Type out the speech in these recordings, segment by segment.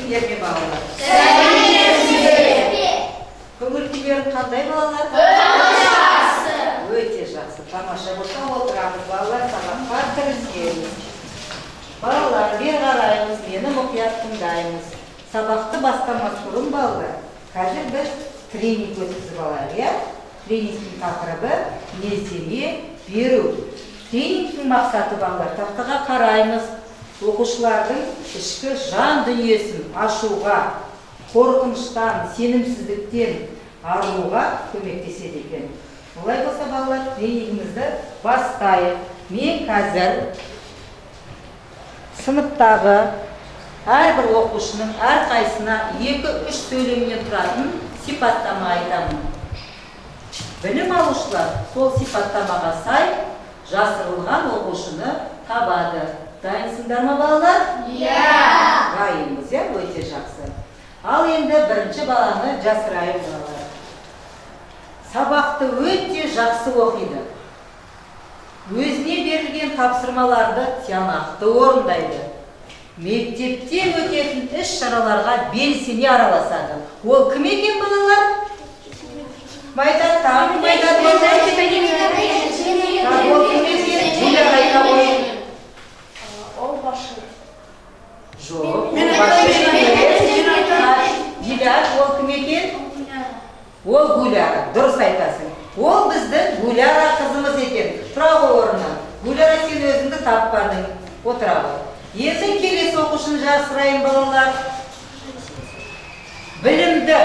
келесіңдер ме балалар? Көңіл-күйлерің қандай балалар? Өте жақсы. Тамаша болса отырамыз балалар, сабаққа кірісеміз. Балалар, бері қараймыз, мені мұқият тыңдаймыз. Сабақты бастамас бұрын балалар. Қазір біз тренинг өткізіп алайық, иә? Тренингтің тақырыбы мінездеме беру. Тренингтің мақсаты балалар, тақтаға қараймыз, оқушылардың ішкі жан дүниесін ашуға, қорқыныштан, сенімсіздіктен арылуға көмектеседі екен. Олай болса балалар, тренингімізді бастайық. Мен қазір сыныптағы әрбір оқушының әрқайсына 2-3 сөйлемнен тұратын сипаттама айтамын. Білім алушылар сол сипаттамаға сай жасырылған оқушыны табады. Дайынсыңдар ма балалар? Дайынбыз, өте жақсы. Ал енді бірінші баланы жасырайық балалар. Сабақты өте жақсы оқиды. Өзіне берілген тапсырмаларды тиянақты орындайды. Мектептен өтетін іс-шараларға белсене араласады. Ол кім екен балалар? Майдан таң, майдан болса. Ол кім екен? Гүлі қайта қойын. Ол башы. Жоқ, ол башы емес. Диляр, ол кім екен? Ол Гуляра, дұрыс айтасың. Ол біздің Гуляра қызымыз екен. Тұра ғой орнынан. Гуляра, сен өзіңді таппадың. Отыра ғой. Енді келесі оқушыны жасырайын балалар. Білімді,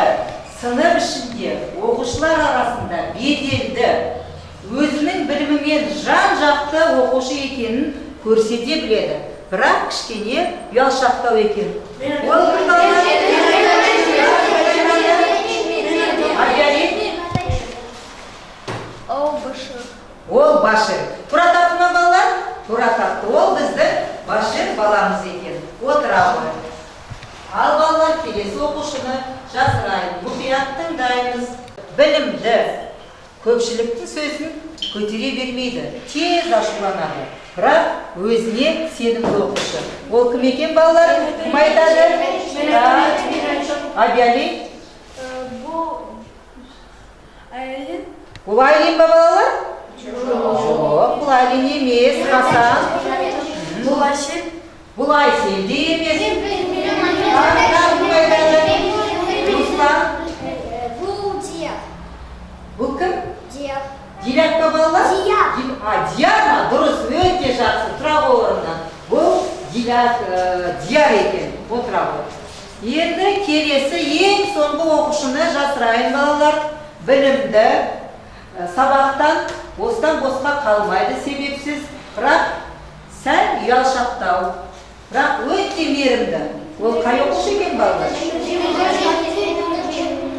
сынып ішінде, оқушылар арасында беделді, өзінің білімімен жан-жақты оқушы екенін көрсете біледі. Бірақ кішкене ұялшақтау екен. Ол кім балалар? Ол Башир. Тура тапты ма балалар? Тура тапты. Ол біздің Башир баламыз екен. Отыра ғой. Ал балалар, келесі оқушыны жасырайын. Мұқият тыңдаймыз. Білімді, көпшіліктің сөзін көтере бермейді. Тез ашуланады. Бірақ өзіне сенімді оқушы. Ол кім екен балалар? Кім айтады? Абиали? Бұл Айлин ба балалар? Жоқ, бұл Айлин емес. Хасан? Бұл Айсел де емес. Руслан? Бұл кім? Диляр ба балалар? Дияр ма? Дұрыс, өте жақсы. Тұра ғой орнынан. Бұл Дияр екен. Отыра ғой. Енді келесі ең соңғы оқушыны жасырайын балалар. Білімді, сабақтан бостан босқа қалмайды себепсіз, бірақ сәл ұялшақтау, бірақ өте мейірімді. Ол қай оқушы екен балалар?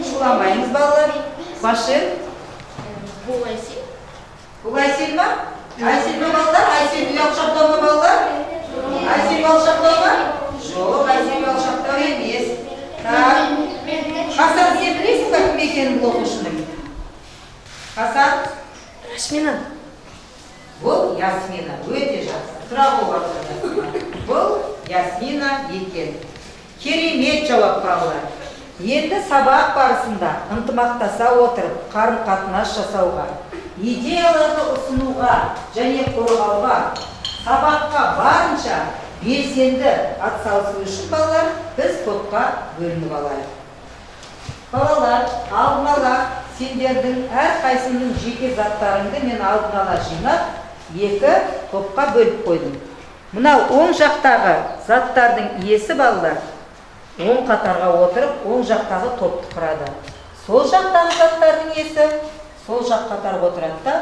Шуламаймыз балалар. Башир? Бұл Айсел ма? Айсел ма балалар? Айсел ұялшақтау ма балалар? Айсел ұялшақтау ма? Жоқ, Айсел ұялшақтау емес. Хасан, сен білесің ба кім екенін бұл оқушының? Хасан? Ясмина. Бұл Ясмина, өте жақсы. Тұра ғой. Бұл Ясмина екен. Керемет жауап балалар. Енді сабақ барысында ынтымақтаса отырып, қарым-қатынас жасауға, идеяларды ұсынуға және қорғауға, сабаққа барынша белсенді атсалысу үшін балалар біз топқа бөлініп алайық. Балалар, алдын ала сендердің әрқайсының жеке заттарыңды мен алдын ала жинап, 2 топқа бөліп қойдым. Мынау оң жақтағы заттардың иесі балалар оң қатарға отырып, оң жақтағы топты құрады. Сол жақтағы заттардың иесі сол жақ қатарға отырады да,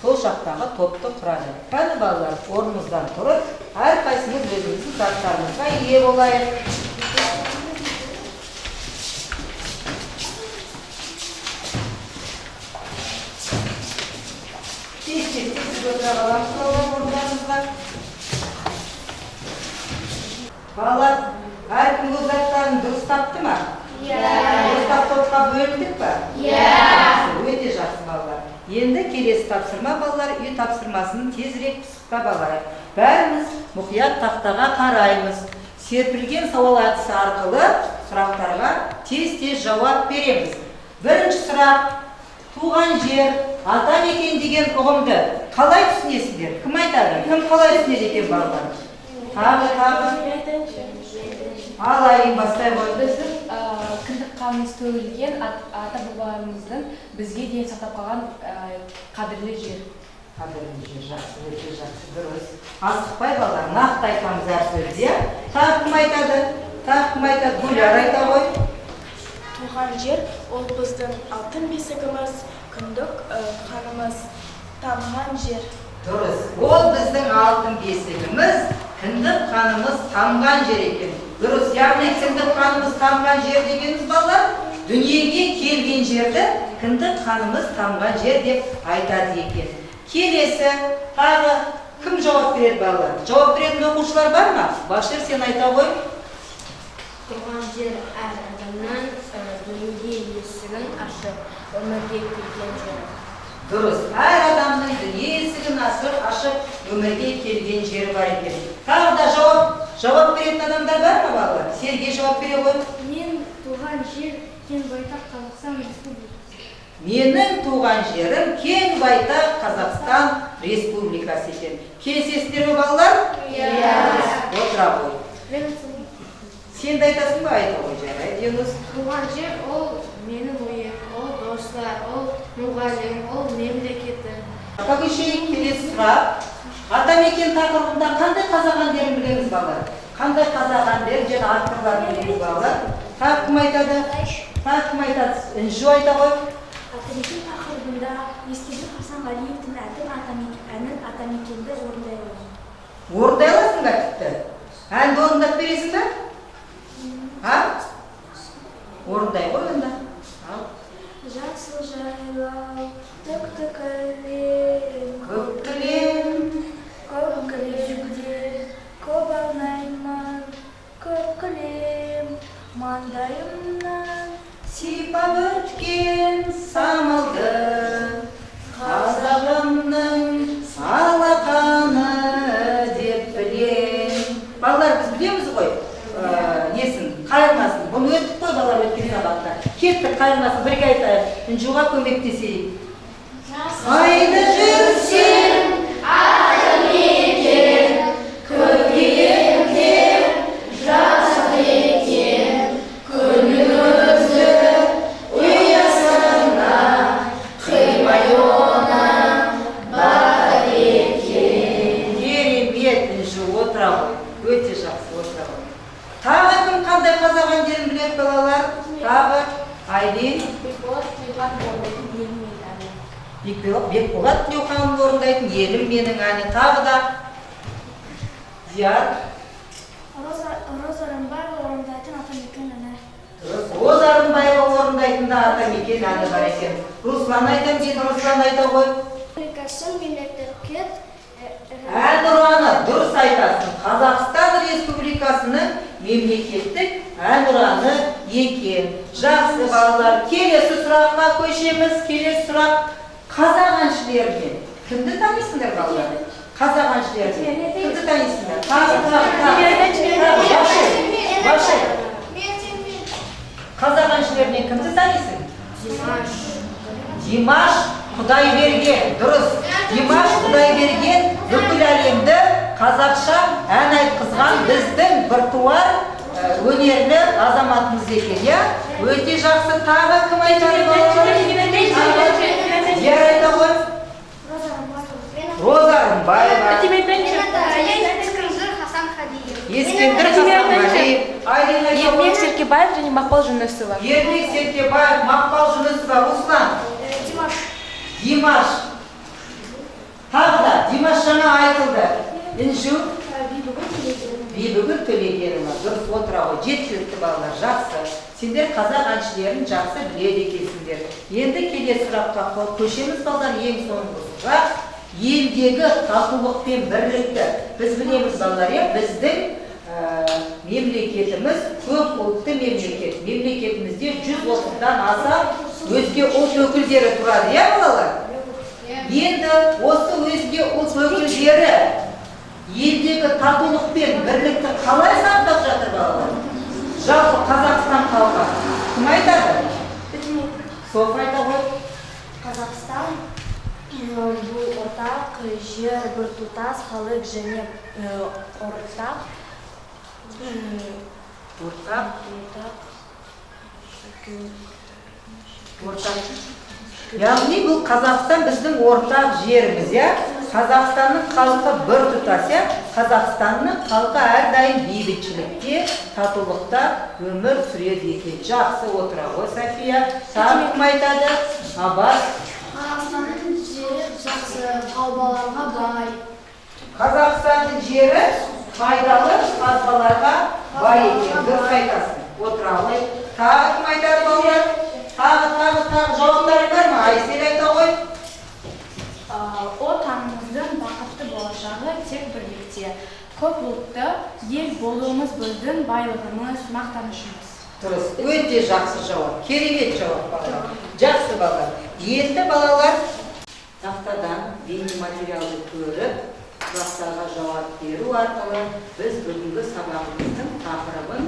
сол жақтағы топты құрады. Қане балалар, орнымыздан тұрып, әрқайсымыз өзіміздің заттарымызға ие болайық. Балалар, әркім өз заттарын дұрыс тапты ма? Дұрыстап топқа бөліндік па? Өте жақсы балалар. Енді келесі тапсырма балалар, үй тапсырмасын тезірек пысықтап алайық. Бәріміз мұқият тақтаға қараймыз. Серпілген сауал әдісі арқылы сұрақтарға тез жауап береміз. Бірінші сұрақ: туған жер, ата мекен деген ұғымды қалай түсінесіңдер? Кім айтады? Кім қалай түсінеді екен балалар? Тағы. Алайын, бастай ғой. Біздің кіндік қанымыз төгілген ата бабамыздың бізге дейін сақтап қалған қадірлі жер. Қадірлі жер, жақсы, өте жақсы, дұрыс. Асықпай балалар, нақты айтамыз әр сөзде. Тағы кім айтады? Гүлар айта ғой. Туған жер ол біздің алтын бесігіміз, кіндік қанымыз тамған жер. Дұрыс. Ол біздің алтын бесігіміз, кіндік қанымыз тамған жер екен. Дұрыс. Яғни кіндік қанымыз тамған жер дегеніміз балалар, дүниеге келген жерді кіндік қанымыз тамған жер деп айтады екен. Келесі, тағы кім жауап береді балалар? Жауап беретін оқушылар бар ма? Башир, сен айта ғой. Туған жер әр адамнан дүние есігін ашып, өмірге келген жер. Дұрыс. Әр адамның дүние есігін ашып, өмірге келген жері бар екен. Тағы да жауап беретін адамдар бар ма балалар? Сергей жауап бере ғой. Мен туған жер кең байтақ Қазақстан Республикасы. Менің туған жерім кең байтақ Қазақстан Республикасы екен. Келісесіздер ме балалар? Иә. Отыра ғой. Сен де айтасың ба? Айта ғой, жарайды, Юнус. Туған жер ол менің ойым, ол достар, ол мұғалім, ол мемлекеті. Келесі сұрақ. Атамекен тақырыбында қандай қазақ әндерін білеміз балалар? Қандай қазақ әндер және авторларын білеміз балалар? Тағы кім айтады? Інжу айта ғой. Атамекен тақырыбында Ескендір Хасанғалиевтің әнін Атамекенді орындай аламын. Орындай аласың ба тіпті? Әнді орындап бересің ба? Орындай ғой онда. Жасыл жайлау, түк әлем, Көк кілем, көк кілемде көп арнаймын, көк кілем маңдайымнан сипап өткен самалды, қазағымның алақаны деп білем. Балалар, біз білеміз ғой, несін, қайырмасын. Бұны өттік қой балалар өткен сабақта. Кеттік қайырмасын, бірге айтайық, Інжуға көмектесейік. Қайда жүрсем, атамекен, көкейімде жасыл екен, күнімізді ұясына қимай оны бар екен. Керемет, Інжу, отыра ғой. Өте жақсы, отыра ғой. Тағы кім қандай қазақ әндерін біледі балалар? Тағы Айлин. Бекболат Тілеуханов орындайтын елім менің әні. Тағы да Зияр. Роза Рымбаева орындайтын Атамекен әні. Роза Рымбаева орындайтын да Атамекен әні бар екен. Руслан айтам дейді, Руслан айта ғой. Республикасын мемлекеттік Әнұраны, дұрыс айтасың. Қазақстан Республикасының мемлекеттік әнұраны екен. Жақсы балалар. Келесі сұраққа көшеміз. Келесі сұрақ: қазақ әншілерінен кімді танисыңдар балалар? Қазақ әншілерінен кімді танисыңдар? Башир. Қазақ әншілерінен кімді танисың? Димаш Құдайберген. Дұрыс. Димаш Құдайберген бүкіл әлемді қазақша ән айтқызған біздің біртуар өнерлі азаматымыз екен, иә? Өте жақсы. Тағы кім айтады балалар? Зияр айта ғой. Роза Рымбаева. Ескендір Хасанғалиев. Айлин айта ғой. Ермек Серкебаев және Мақпал Жүнісова. Ермек Серкебаев, Мақпал Жүнісова. Руслан. Димаш. Тағы да Димаш жаңа айтылды. Інжу. Бибігүл Төлегенова. Дұрыс, отыра ғой. Жеткілікті балалар, жақсы. Сендер қазақ әншілерін жақсы біледі екенсіңдер. Енді келесі сұраққа көшеміз балалар. Ең соңғы сұрақ: елдегі татулық пен бірлікті біз білеміз балалар, біздің мемлекетіміз көп ұлтты мемлекет. Мемлекетімізде 130-дан аса өзге ұлт өкілдері тұрады, балалар? Енді осы өзге ұлт өкілдері елдегі татулық пен бірлікті қалай сақтап жатыр балалар? Жалпы Қазақстан халқы кім айтады? Білмеймін. Софы айта ғой. Қазақстан бұл ортақ жер, біртұтас халық және ортақ Яғни бұл Қазақстан біздің ортақ жеріміз, я? Қазақстанның халқы бір тұтас, я? Қазақстанның халқы әрдайым бейбітшілікте, татулықта өмір сүреді екен. Жақсы отыра ғой, София. Тағы кім айтады? Абас. Қазақстанның жері жақсы, қалбаларға бай. Қазақстанның жері пайдалы қазбаларға бай екен. Дұрыс айтасың. Отыра ғой. Тағы кім айтады балалар? Тағы жауаптары бар ма? Айсел айта ғой. Отанымыздың бақытты болашағы тек бірлікте. Көп ұлтты ел болуымыз біздің байлығымыз, мақтанышымыз. Дұрыс, өте жақсы жауап. Керемет жауап балалар. Жақсы балалар. Енді балалар тақтадан бейнематериалды көріп, сұрақтарға жауап беру арқылы біз бүгінгі сабағымыздың тақырыбын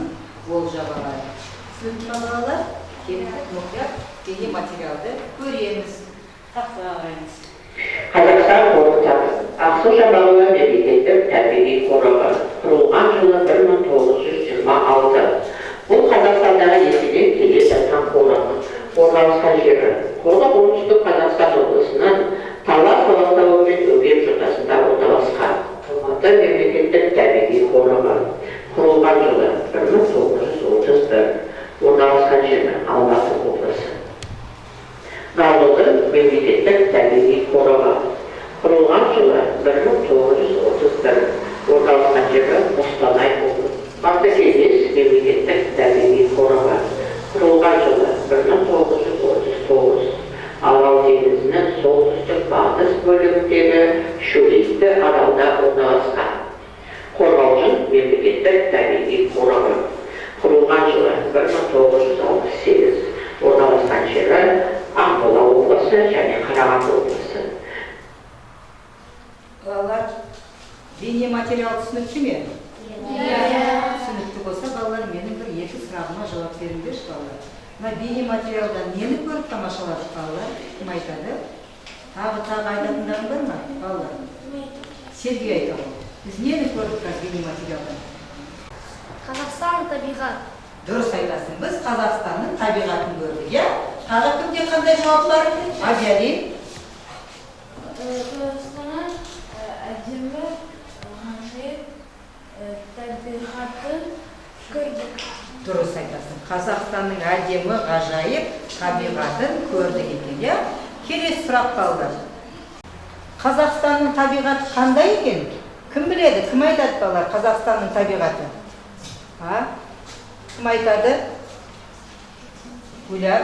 болжап алайық. Түсінікті ме балалар? Келіңіз мұқият бейнематериалды көреміз. Тақтаға қараймыз. Қазақстан қорықтары Ақсу-Жабағылы мемлекеттік табиғи қорығы құрылған жылы 1926. Бұл Қазақстандағы ежелден келе жатқан қорығы. Орналасқан жері қорық оңтүстік Қазақстан облысының Талас алатауы мен Өгем жотасында орналасқан. Алматы мемлекеттік табиғи қорығы құрылған жылы 1931. Орналасқан жері Алматы облысы. Нарлы мемлекеттік табиғи қорығы құрылған жылы 1931. Орналасқан жері Қостанай облысы. Бақтыкеңес мемлекеттік табиғи қорығы құрылған жылы 1939. Арал теңізінің солтүстік батыс бөлігіндегі Шөлейтті аралда орналасқан. Қорғалжын мемлекеттік табиғи қорығы құрылған жылы 1968. Орналасқан жері Ақмола облысы және Қарағанды облысы. Балалар, бейнематериал түсінікті ме? Түсінікті болса, балалар, менің бір екі сұрағыма жауап беріңдерші балалар. Мына бейнематериалдан нені көріп тамашаладық балалар? Кім айтады? Тағы айтатындарың бар ма балалар? Сергей айта ғой. Біз нені көрдік бейнематериалдан? Қазақстан табиғат. Дұрыс айтасың, біз Қазақстанның табиғатын көрдік, я? Тағы кімде қандай жауап бар? Абияли? Қазақстанның әдемі табиғатын көрдік. Дұрыс айтасың, Қазақстанның әдемі ғажайып табиғатын көрдік екен, я? Келесі сұрақ балалар. Қазақстанның табиғаты қандай екен? Кім біледі, кім айтады балалар Қазақстанның табиғаты? Кім айтады? Гүлар?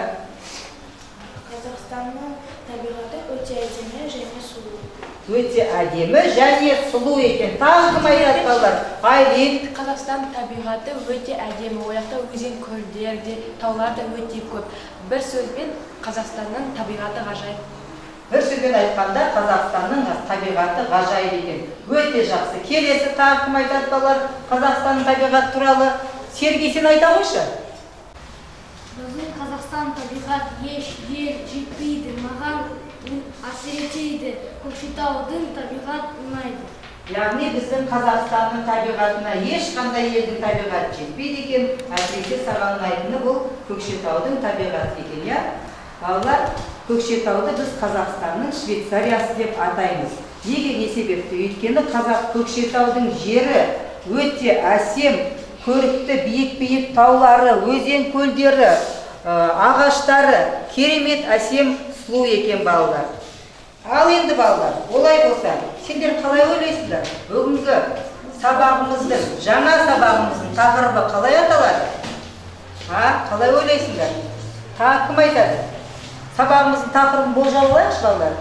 Қазақстанның табиғаты өте әдемі және сұлу. Өте әдемі және сұлу екен. Тағы кім айтады балалар? Айлин? Қазақстан табиғаты өте әдемі. Ояқта өзен, көлдер де, таулар да өте көп. Бір сөзбен Қазақстанның табиғаты ғажайып. Бір сөзбен айтқанда Қазақстанның табиғаты ғажайып екен. Өте жақсы. Келесі тағы кім айтады балалар Қазақстанның табиғаты туралы? Сергей, сен айта қойшы. Біздің Қазақстан табиғат еш ел жетпейді, маған әсер етеді. Көкшетаудың табиғат ұнайды. Яғни біздің Қазақстанның табиғатына ешқандай елдің табиғаты жетпейді екен. Әсіресе саған ұнайтыны бұл Көкшетаудың табиғаты екен, я? Балалар, Көкшетауды біз Қазақстанның Швейцариясы деп атаймыз. Неге не себепті? Өйткені Көкшетаудың жері өте әсем, көрікті биік таулары, өзен көлдері, ағаштары керемет әсем сұлу екен балалар. Ал енді балалар, олай болса, сендер қалай ойлайсыңдар? Бүгінгі сабағымыздың, жаңа сабағымыздың тақырыбы қалай аталады? Қалай ойлайсыңдар? Тағы кім айтады? Сабағымыздың тақырыбын болжап алайықшы балалар.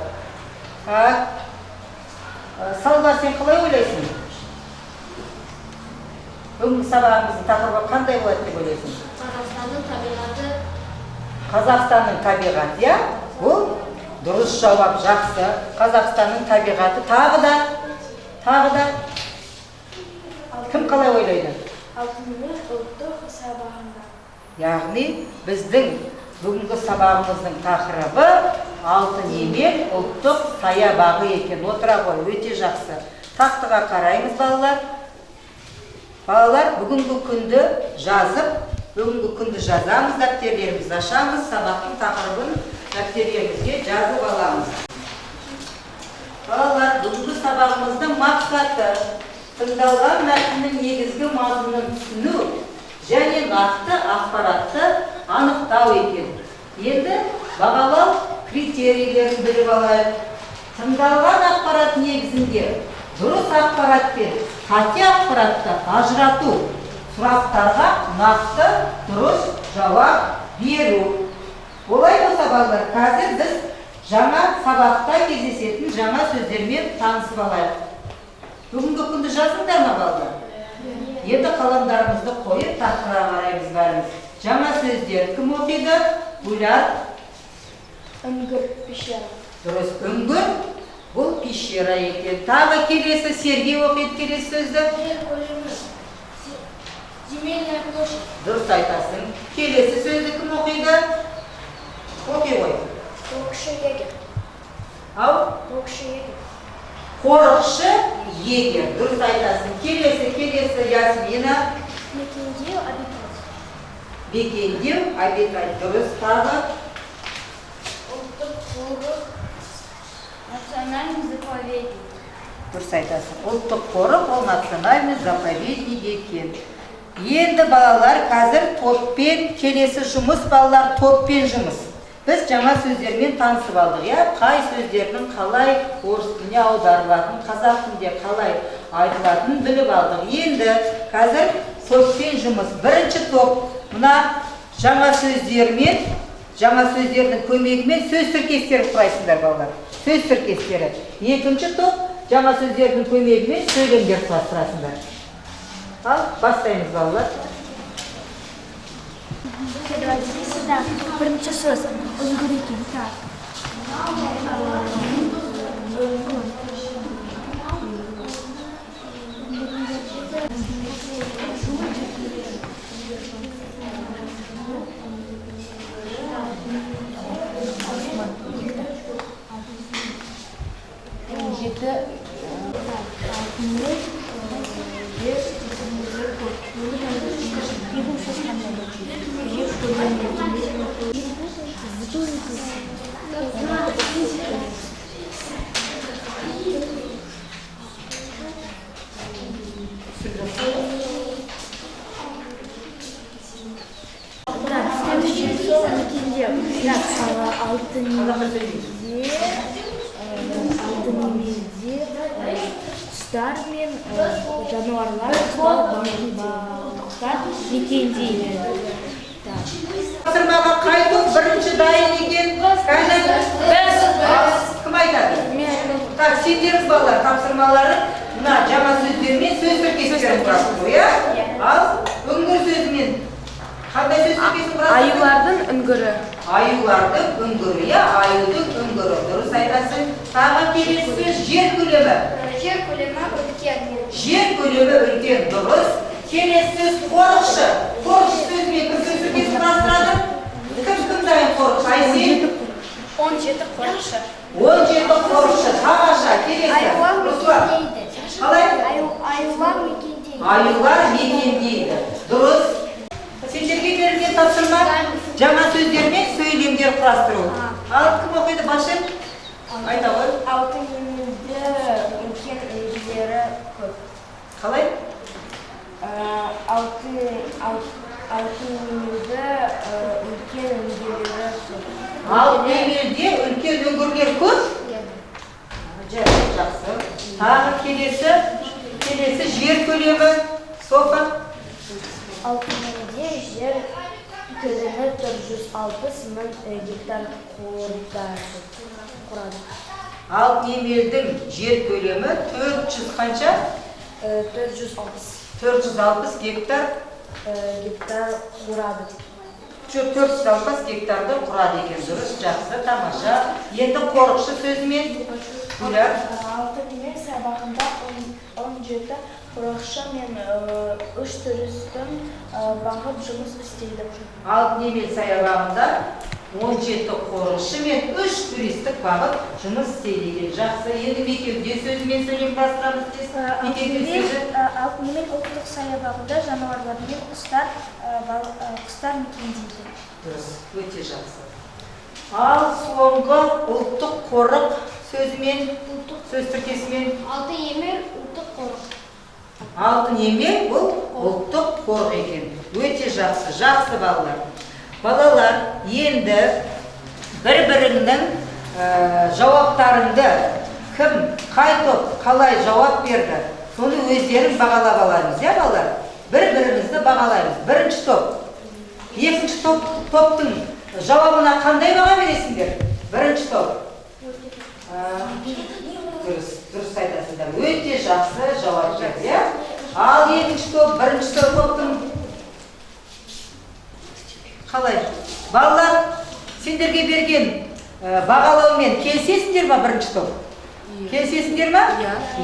Салдар, сен қалай ойлайсың? Бүгінгі сабағымыздың тақырыбы қандай болады деп ойлайсың? Қазақстанның табиғаты. Қазақстанның табиғаты, я? Бұл дұрыс жауап, жақсы. Қазақстанның табиғаты тағы да. Кім қалай ойлайды? алтын емел ұлттық сабағында. Яғни біздің бүгінгі сабағымыздың тақырыбы алтын емел ұлттық саябағы екен. Отыра ғой, өте жақсы. Тақтыға қараймыз, балалар. Балалар, бүгінгі күнді жазамыз, дәптерлерімізді ашамыз, сабақтың тақырыбын дәптерлерімізге жазып аламыз. Балалар, бүгінгі сабағымыздың мақсаты тыңдалған мәтіннің негізгі мазмұнын түсіну және нақты ақпаратты анықтау екен. Енді бағалау критерийлерін біліп алайық. Тыңдалған ақпарат негізінде дұрыс ақпарат пен қате ақпаратты ажырату, сұрақтарға нақты дұрыс жауап беру. Олай болса, балалар, қазір біз жаңа сабақта кездесетін жаңа сөздермен танысып алайық. Бүгінгі күнді жазыңдар ма, балалар? Енді қаламдарымызды қойып, тақтыға қараймыз бәріміз. Жаңа сөздер кім оқиды? Гүлар. Үңгір, пещера. Дұрыс, үңгір. Бұл пещера екен. Тағы келесі Сергей оқиды келесі сөзді. Жер көлемі. Земельная площадь. Дұрыс айтасың. Келесі сөзді кім оқиды? Оқи ғой. Қорықшы егер. Ау? Қорықшы егер. Қорықшы егер. Дұрыс айтасың. Келесі Ясмина. Мекендеу, обитать. Бекендеу, обитать. Дұрыс, тағы. Ұлттық қорық. Национальный заповедник. Дұрыс айтасың. Ұлттық қорық ол национальный заповедник екен. Енді балалар қазір топпен келесі жұмыс, балалар топпен жұмыс. Біз жаңа сөздермен танысып алдық, я? Қай сөздердің қалай орыс тіліне аударылатын, қазақ тілінде қалай айтылатынын біліп алдық. Енді қазір топпен жұмыс. Бірінші топ мына жаңа сөздердің көмегімен сөз тіркестерін құрайсыңдар, балалар. Сөз тіркестері. Екінші топ жаңа сөздердің көмегімен сөйлемдер құрастырасыңдар. Ал, бастаймыз, балалар. Бірінші сөз үңгір екен. Құстар мен жануарлар мекендейді. Тапсырмаға қай топ бірінші дайын екен? Кім айтады? Так, сендеріңіз балалар, тапсырмалары мына жаңа сөздермен сөз тіркестерін құрасыз, иә? Ал үңгір сөзімен қандай сөз тіркесін құрасыз? Аюлардың үңгірі. Аюлардың үңгірі, иә? Аюдың үңгірі. Дұрыс айтасың. Тағы келесі сөз жер көлемі. Жер көлемі үлкен. Жер көлемі үлкен. Дұрыс. Келесі сөз қорықшы. Қорықшы сөзімен кім сөз тіркесін құрастырады? Кім дайын қорықшы? Айсен? 17 қорықшы. 17 қорықшы. Тамаша. Келесі. Руслан. Қалай? Аюлар мекендейді. Аюлар мекендейді. Дұрыс. Сендерге берілген тапсырма жаңа сөздермен сөйлемдер құрастыру. Ал кім оқиды Башир? Айта ғой. Алтын емелді үлкен үңгілері көп. Қалай? Алтын емелді үлкен үңгілері көп. Алтын емелде үлкен үңгірлер көп? Жақсы. Тағы келесі жер көлемі. Софа? Алтын емелде жер көлемі 460 мың гектар құрады. Алтын емелдің жер көлемі 400 қанша? 460 гектар құрады. 460 гектарды құрады екен. Дұрыс, жақсы, тамаша. Енді қорықшы сөзімен Гүлар. Алтын емел сабағында 10 17 құрақшы мен 3 туристің бағып жұмыс істейді. Алтын Емел саябағында 17 қорықшы мен 3 туристік бағып жұмыс істейді екен. Жақсы, енді мектепте сөзімен сөйлем бастырамыз дейсіз. Алтын Емел ұлттық саябағында жануарлар мен құстар мекендейді. Дұрыс, өте жақсы. Ал соңғы ұлттық қорық сөзімен, сөз тіркесімен. Алтын Емел ұлттық қорық. Алтын Емел бұл ұлттық қорық екен. Өте жақсы, жақсы балалар. Балалар, енді бір-біріңнің жауаптарыңды кім, қай топ, қалай жауап берді, соны өздерің бағалап аларыңыз, иә балалар? Бір-бірімізді бағалаймыз. Бірінші топ, екінші топтың жауабына қандай баға бересіңдер? Бірінші топ. Дұрыс айтасыздар. Өте жақсы жауап берді, иә? Ал екінші топ, бірінші топтың қалай? Балалар, сендерге берген бағалаумен келісесіңдер ма бірінші топ? Келісесіңдер ма?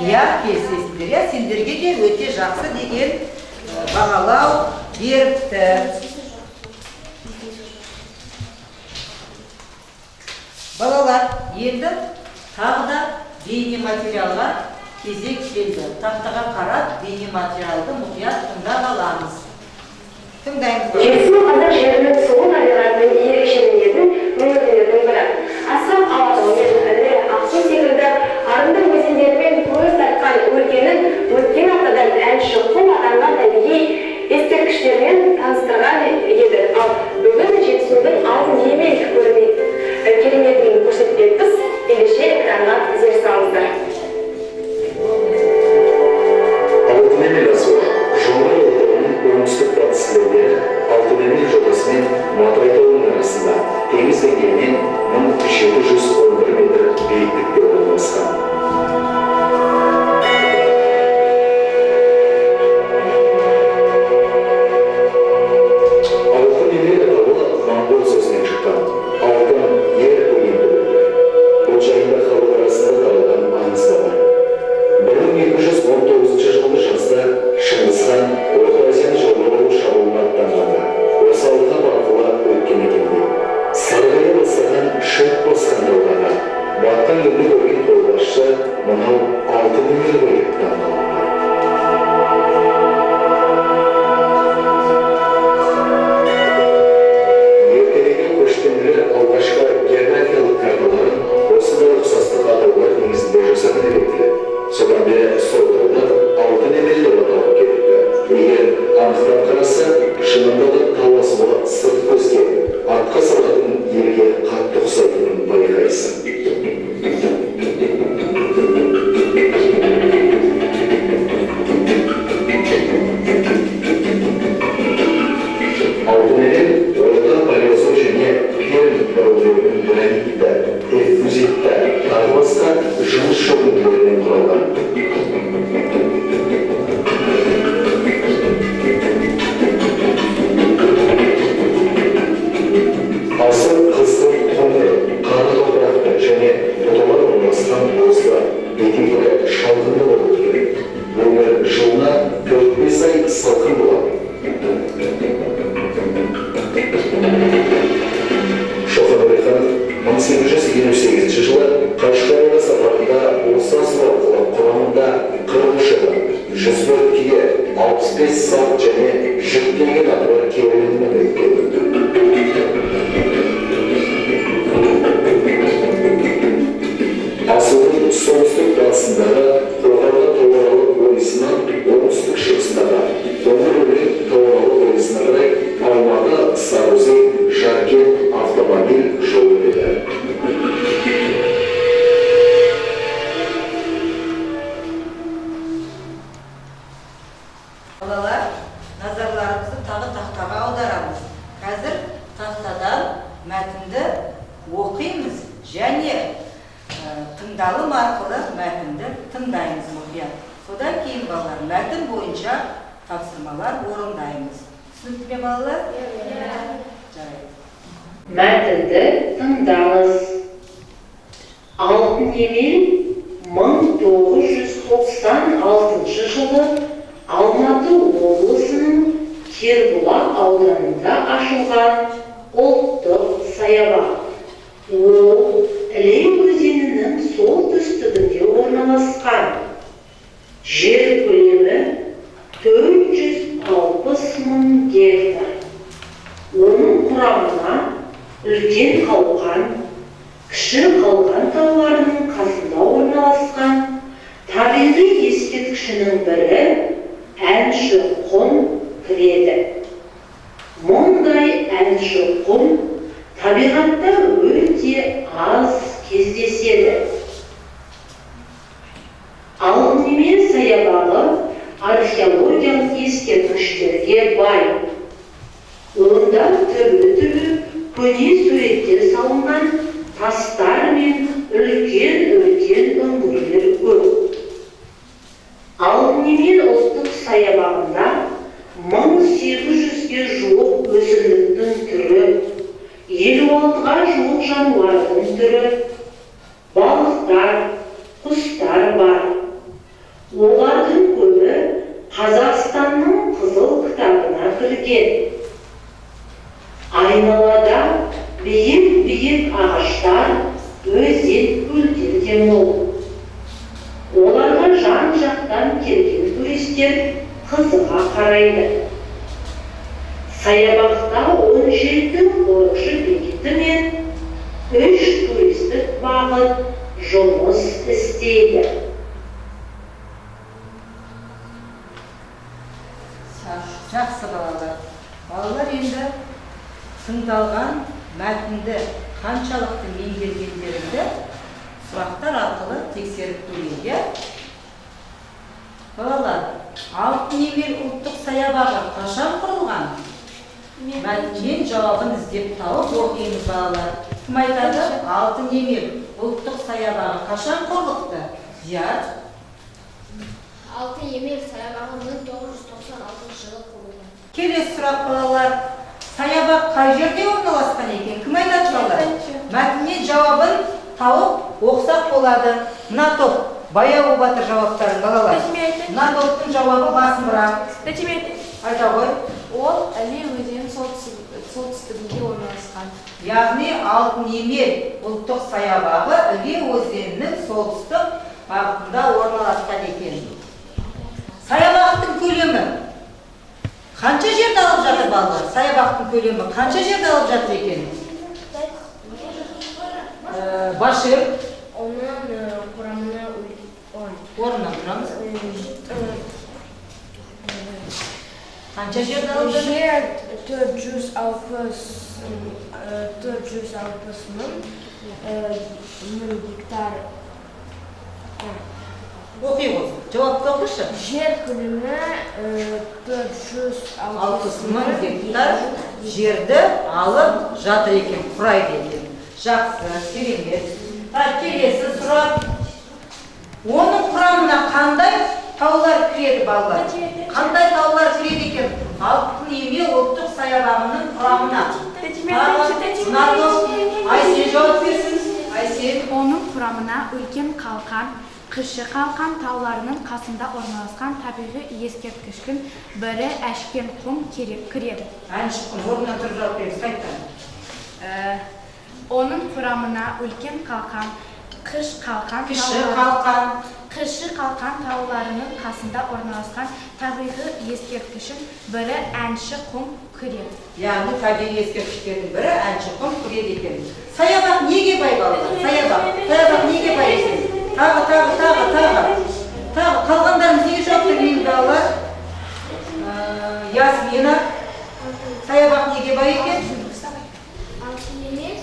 Иә, келісесіңдер. Иә, сендерге де өте жақсы деген бағалау беріпті. Балалар, енді тағы да бейнематериалға кезек келді. Тақтаға қарап бейнематериалды мұқият тыңдап аламыз. Тыңдаймыз. Жетісу қазақ жерінің сұлу табиғатының ерекшеленетін өңірлердің бірі. Асам Алатау мен ірі Ақсу секілді арынды өзендермен көз тартқан өлкенің өткен аптадан әнші құл атанған табиғи ескерткіштермен таныстырған еді. Ал бүгін Жетісудың Алтын Емел кереметін көрсетпекпіз. Ендеше экранға зер салыңыздар. Алтын Емел асуы Жоңғар ұлттығының оңтүстік батысында Алтын Емел жобасымен Матай тауының арасында теңіз деңгейінен 1711 метр биіктікте орналасқан. Алтын Емел атауы моңғол сөзінен шыққан. Алтын ер деген білдіреді. Бұл жайында халық арасында таралған аңыз да бар. 1219 жылғы жазда Шыңғысхан Орта Азияны жаулап шабуылына аттанғанда осы алқап арқылы өткен екен. Сарғая бастаған шөп басқан далаға батқан елді көрген қолбасшы мынау Алтын Емел ғой деп таңғалды. Ертедегі көшпенділер алғашқы географиялық карталарын осындай ұқсастық атаулар негізінде жасады деп белгілі. Содан бері сұрыпталып Алтын Емел деп аталып кетіпті. Егер анықтап қараса, шынында да таласуға сырт көзге, артқа салатын елге қатты ұқсайтынын байқайсың. Алтын Емел орта палеозой және пермь дәуірлерінің гранитті, эфузитті, тағы басқа жұмыс шөгінділерінен құралған. Асыл қыстың қоңыр, қары топырақты және бұталар орналасқан бозда бетегелі шалғынды болу керек. Өңір жылына 4-5 ай салқын болады. Шоқан Уәлиханов 1858 жылы Қашқарияға сапарында осы асыл арқылы құрамында 43 адам, 104 түйе, 65 салт және жүктелген атылар керуеніне кірген. Асылдың солтүстік батысындағы Қоғарға Тоғаралы ойысынан оңтүстік шығысындағы Қоңыр-Өлген Тоғаралы ойысына қарай аумағы Сарыөзек, Жаркент автомобиль жолы еді. Балалар, назарларымызды тағы тақтаға аударамыз. Қазір тақтадан мәтінді оқимыз және тыңдалым арқылы мәтінді тыңдаймыз мұқият. Содан кейін балалар мәтін бойынша тапсырмалар орындаймыз. Түсінікті ме балалар? Жарайды. Мәтінді тыңдаңыз. Алтын Емел 1919 1996 жылы Алматы облысының Кербұлақ ауданында ашылған ұлттық саябақ. Ол Іле өзенінің солтүстігінде орналасқан. Жер көлемі 460 мың гектар. Оның құрамына Үлкен Қалқан, Кіші Қалқан тауларының қасында орналасқан табиғи ескерткішінің бірі Әнші құм кіреді. Мұндай әнші құм табиғатта өте аз кездеседі. Алтынемел саябағы археологиялық ескерткіштерге бай. Онда түрлі көне суреттер салынған тастар мен үлкен үңгірлер көп. Алтынемел ұлттық саябағында 1800-ге жуық өсімдіктің түрі, 56-ға жуық жануардың түрі, балықтар, құстар бар. Олардың көбі Қазақстанның қызыл кітабына кірген. Айналада биік ағаштар, өзен, көлдер де мол. Оларға жан-жақтан келген туристер қызыға қарайды. Саябақта 17 қорықшы бекеті мен 3 туристік бағыт жұмыс істейді. Жақсы балалар. Балалар енді тыңдалған мәтінді қаншалықты меңгергендеріңді сұрақтар арқылы тексеріп көрейік. Балалар, Алтынемел ұлттық саябағы қашан құрылған? Мәтіннен жауабын іздеп тауып оқимыз балалар. Кім айтады? Алтынемел ұлттық саябағы қашан құрылыпты? Зият. Алтынемел саябағы 1996 жылы құрылған. Келесі сұрақ балалар. Саябақ қай жерде орналасқан екен? Кім айтады балалар? Мәтіннен жауабын тауып оқсақ болады. Мына топ баяу батыр жауаптарын балалар. Мына топтың жауабы басын бұрақ. Айта ғой. Ол Іле өзенінің солтүстігінде орналасқан. Яғни Алтынемел ұлттық саябағы Іле өзенінің солтүстік бағытында орналасқан екен. Саябақтың көлемі қанша жерді алып жатыр балалар? Саябақтың көлемі қанша жерді алып жатыр екен? Башир. Оның құрамына Орнынан тұрамыз. Қанша жерді алып жатыр? Жер 460 мың гектар. Оқи болсын. Жауапты оқышы. Жер көлемі 460 мың гектар жерді алып жатыр екен, құрайды екен. Жақсы, керемет. Келесі сұрақ. Оның құрамына қандай таулар кіреді балалар? Қандай таулар кіреді екен? Алтынемел ұлттық саябағының құрамына. Айсен жауап берсін. Айсен. Оның құрамына Үлкен Қалқан, Кіші Қалқан тауларының қасында орналасқан табиғи ескерткіштің бірі Әшкен құм кіреді. Әнші құм, орнынан тұрып жауап беріңіз, қайттан. Оның құрамына Үлкен Қалқан, Кіші Қалқан тауларының қасында орналасқан табиғи ескерткіштің бірі Әнші құм кіреді. Яғни табиғи ескерткіштердің бірі Әнші құм кіреді екен. Саябақ неге бай балалар? Саябақ неге бай екен? Тағы. Қалғандарымыз неге жауап бермейді балалар? Ясмина. Саябақ неге бай екен? Алтынемел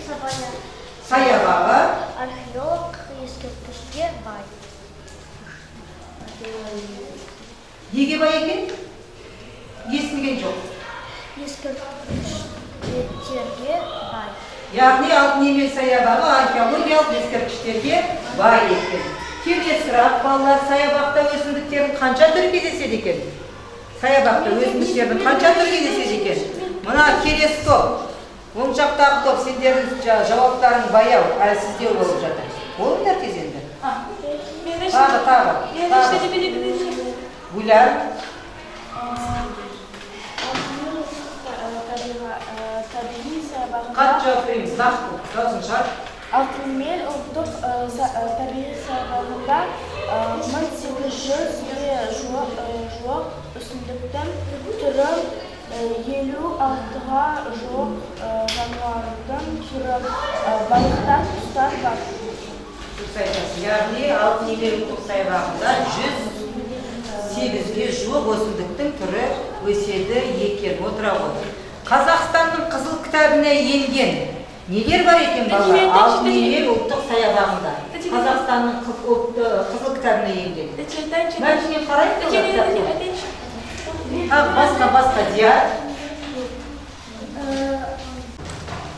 Саябағы археолог ескерткішке бай. неге бай екен? Естілген жоқ. Ескерткіштерге бай. Яғни Алтынемел саябағы археологиялық ескерткіштерге бай екен. Келесі сұрақ, балалар, саябақта өсімдіктердің қанша түрі кездеседі екен? Саябақта өсімдіктердің қанша түрі кездеседі екен? Мына келесі топ. Оң жақтағы топ, сендердің жауаптарың баяу, әлсіздеу болып жатыр. Болыңдар тез енді. Менде Тағы. Гүләр. Табиғи саябағында Қат жауап береміз. Нақты. Жазыңыздар. Алтынбел ұлттық табиғи саябағында 1800-ге жуық өсімдіктің түрі, 56-ға жуық жануардың түрі, балықтар, құстар бар. Яғни Алтынбел ұлттық саябағында 108-ге жуық өсімдіктің түрі өседі екен. Отыра отыр. Қазақстанның қызыл кітабына енген нелер бар екен балалар? Алтынбел ұлттық саябағында. Қазақстанның қызыл кітабына енген. Мәтініне қарайын. Басқа диар.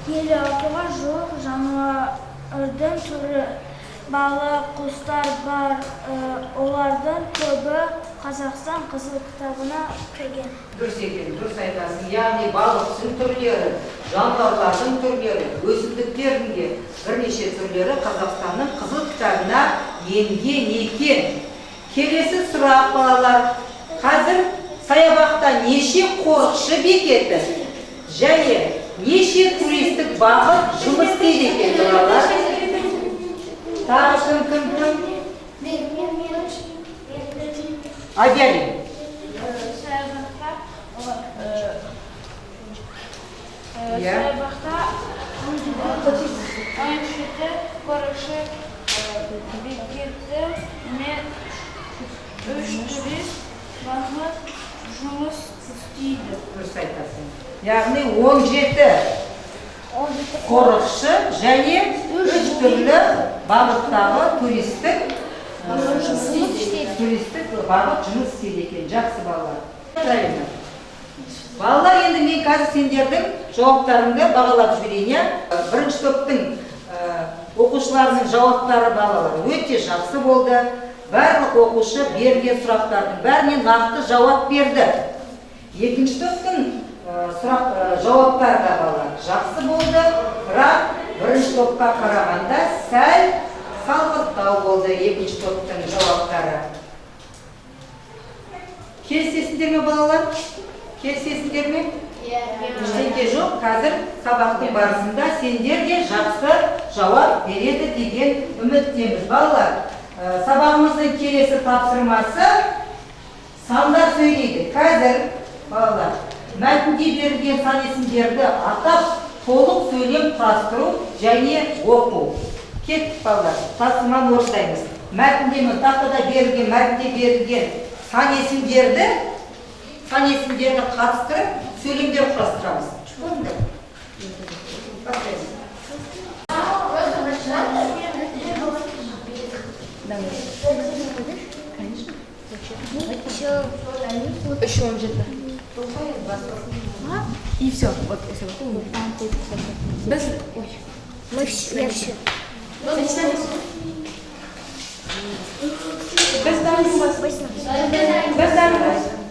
56-ға жуық жануардың түрі, балық, құстар бар. Олардың көбі Қазақстан қызыл кітабына кірген. Дұрыс екен, дұрыс айтасың. Яғни балықтың түрлері, жануарлардың түрлері, өсімдіктердің де бірнеше түрлері Қазақстанның қызыл кітабына енген екен. Келесі сұрақ балалар. Қазір саябақта неше қорықшы бекеті және неше туристік бағыт жұмыс істейді екен балалар? Тағы кім? Объявим. Саябақта 17 қорықшы бекеті мен 3 турист бағыт жұмыс істейді. Дұрыс айтасың. Яғни 17 қорықшы және 3 түрлі бағыттағы туристік бағыт жұмыс істейді екен. Жақсы балалар. Балалар, енді мен қазір сендердің жауаптарыңды бағалап жіберейін. Бірінші топтың оқушыларының жауаптары балалар өте жақсы болды. Барлық оқушы берген сұрақтардың бәріне нақты жауап берді. Екінші топтың жауаптары да балалар жақсы болды, бірақ бірінші топқа қарағанда сәл салғырттау болды екінші топтың жауаптары. Келісесіңдер ме балалар? Келісесіңдер ме? Ештеңе жоқ. Қазір сабақтың барысында сендер де жақсы жауап береді деген үміттеміз. Балалар, сабағымыздың келесі тапсырмасы сандар сөйлейді. Қазір балалар мәтінде берілген сан есімдерді атап толық сөйлем құрастыру және оқу. Кеттік балалар, тапсырманы орындаймыз. Мәтінде тақтада берілген сан есімдерді қатыстырып сөйлемдер құрастырамыз. Еще 17. И все. Вот, без... Мы все.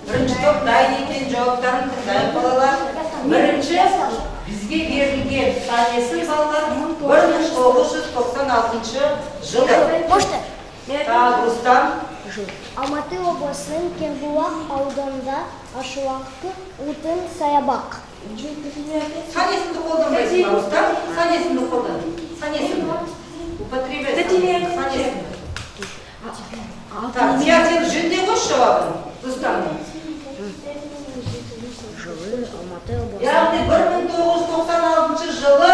Бірінші топ дайын екен, жауаптарын тыңдайық балалар. Бірінші бізге берілген сан есім балалар 1996 жылы. Тағы Рустам. Алматы облысының Кеңбулақ ауданында ашылған Алтын саябақ. Сан есімді қолданбайсың, Рустам. Сан есімді қолдан. Сан есімді. Употребляй сан есімді. Так, я сен жөнде қойшы жауабын, Рустамның. Яғни 1996 жылы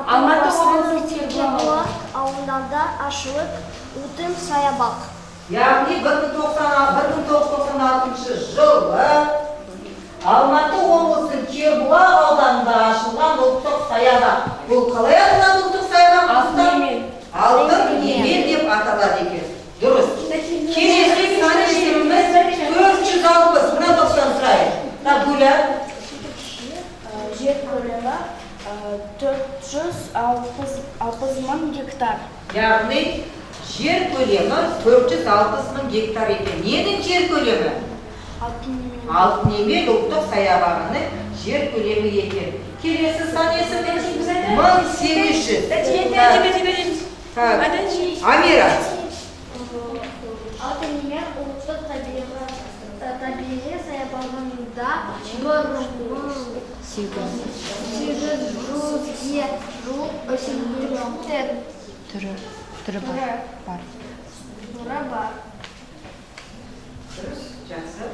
Алматы облысының Кеңбулақ ауданында ашылған Алтын саябақ. Яғни 1996 жылы Алматы облысының Кербұлақ ауданында ашылған ұлттық саябақ. Бұл қалай аталады ұлттық саябақ? Алтын емел деп аталады екен. Дұрыс. Келесі сан есіміміз 460. Мына тоқтан сұрайық. Гүләр. Жер көлемі 460 мың гектар. Яғни жер көлемі 460 мың гектар екен. Ненің жер көлемі? Алтынемел ұлттық саябағының жер көлемі екен. Келесі сан есіміміз 1800. Так. Амира. Алтын емер ұлттық табиғи саябағында жүзге жуық өсімдіктер түрі бар. Жақсы.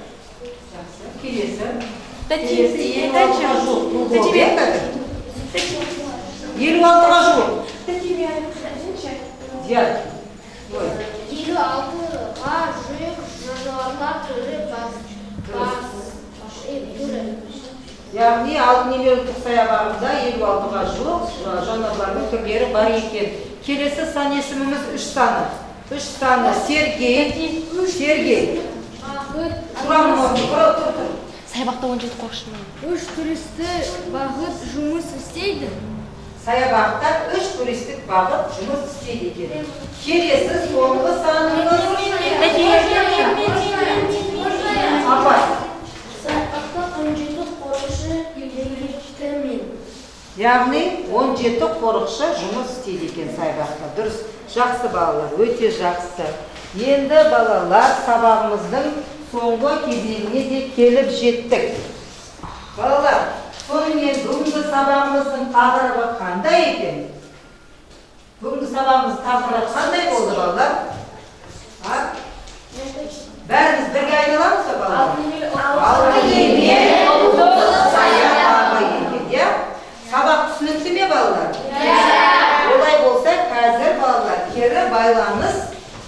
Келесі. Елу алтыға жуық. Диар. 56-ға жуық жануарлар түрі бар. Яғни алтын емер ұлттық саябағында 56-ға жуық жануарлардың түрлері бар екен. Келесі сан есіміміз 3 саны. 3 саны Сергей. Турамын орны, тұр. Саябақта 17 қоқшының. 3 туристік бағыт жұмыс істейді. Саябақта 3 туристік бағыт жұмыс істейді екен. Келесі соңғы санымыз. Апай. Саябақта 17 қорықшы елдегіштімен. Яғни 17 қорықшы жұмыс істейді екен саябақта. Дұрыс, жақсы балалар, өте жақсы. Енді балалар сабағымыздың соңғы кезеңіне де келіп жеттік. Балалар, сонымен бүгінгі сабағымыздың тақырыбы қандай екен? Бүгінгі сабағымыз тақырыбы қандай болды балалар? Бәріміз бірге айналамыз ба балалар? Алтын емер ұлттық саябағы екен. Сабақ түсінікті ме балалар? Олай болса қазір балалар кері байланыс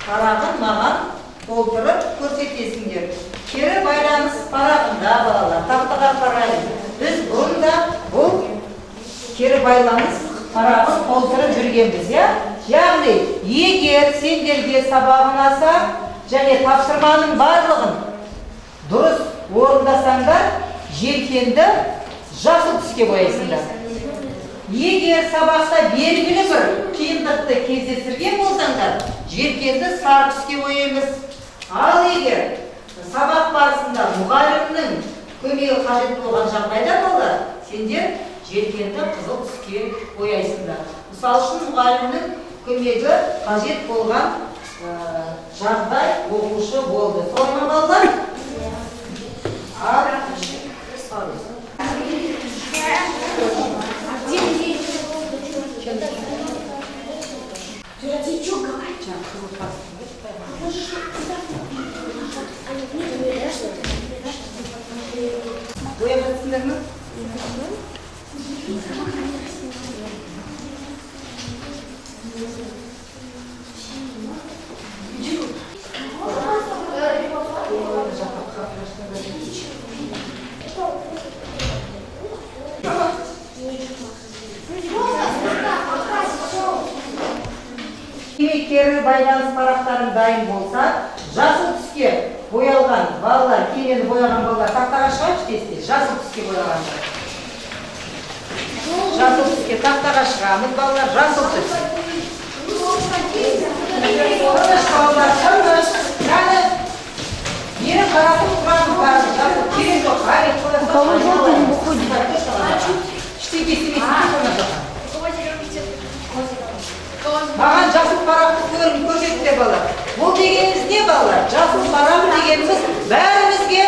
парағын маған толтырып көрсетесіңдер. Кері байланыс парағында балалар тақтаға қарайын. Біз бұрында бұл кері байланыс парағын толтырып жүргенбіз, яғни егер сендерге сабақ ұнаса және тапсырманың барлығын дұрыс орындасаңдар, желкенді жасыл түске бояйсыңдар. Егер сабақта белгілі бір қиындықты кездестірген болсаңдар, желкенді сары түске бояймыз. Ал егер сабақ барысында мұғалімнің көмегі қажет болған жағдайда балалар, сендер желкенді қызыл түске бояйсыңдар. Мысал үшін мұғалімнің көмегі қажет болған жағдай оқушы болды. Солай ма балалар? Бояғансыңдар ма? Кері байланыс парақтарын дайын болса, жасыл түске боялған балалар, кемені бояған балалар тақтаға шығайықшы тесте, жасыл түске боялғандар. Жасыл түске тақтаға шығамыз балалар, жасыл түс. Тыныш балалар, тыныш. Яғни, мені қаратып тұрамыз бәрі, жасыл керек жоқ, айып қоясың. Іштеге семейсің, маған жасыл парақты көрсетті балалар. Бұл дегеніміз не балалар? Жасыл парақ дегеніміз бәрімізге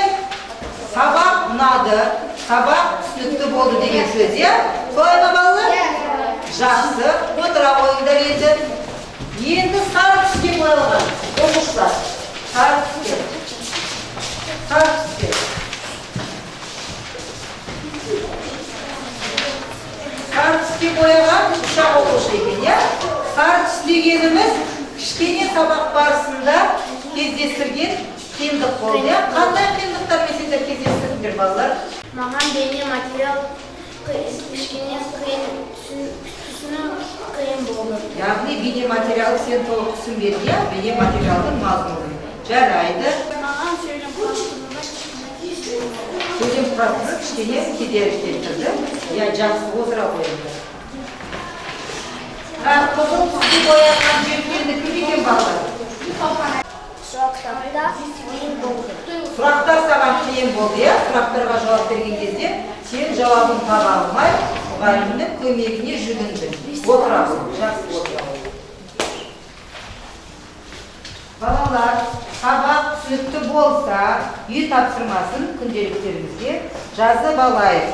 сабақ ұнады, сабақ түсінікті болды деген сөз, солай ма балалар? Жақсы, отыра қойыңдар енді. Енді сары түске боялған оқушылар. Сары түске. Сары түске. Сары түске бояған ұшақ оқушы екен, Сары түс дегеніміз кішкене сабақ барысында кездестірген қиындық болды. Қандай қиындықтармен сендер кездестірдіңдер балалар? Маған бейне материал кішкене түсіну қиын болды. Яғни бейне материалы сен толық түсінбедің, бейне материалдың мазмұны. Жарайды. Маған сөйлем құрастыруға Сөйлем құрастырып кішкене кедергі келтірді. Жақсы отыра қойыңдар. Қызыл түске бояған желкенді кім екен балалар? сұрақтарда қиын болды. Сұрақтар саған қиын болды, сұрақтарға жауап берген кезде сен жауабын таба алмай, мұғалімнің көмегіне жүгіндің. Отыра қой, жақсы отыра қой. Балалар, сабақ түсінікті болса, үй тапсырмасын күнделіктерімізге жазып алайық.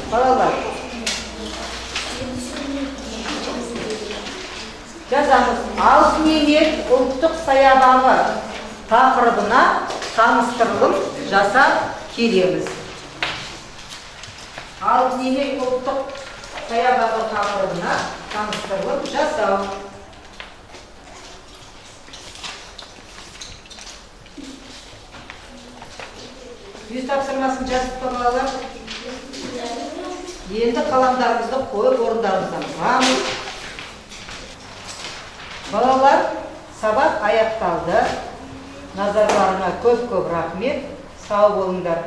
Балалар, жазамыз. Алтын емел ұлттық саябағы тақырыбына таныстырылым жасап келеміз. Алтын емел ұлттық саябағы тақырыбына таныстырылым жасау. Үй тапсырмасын жазып балалар. Енді қаламдарымызды қойып орындарымыздан тұрамыз. Балалар, сабақ аяқталды. Назарларына көп-көп рахмет. Сау болыңдар.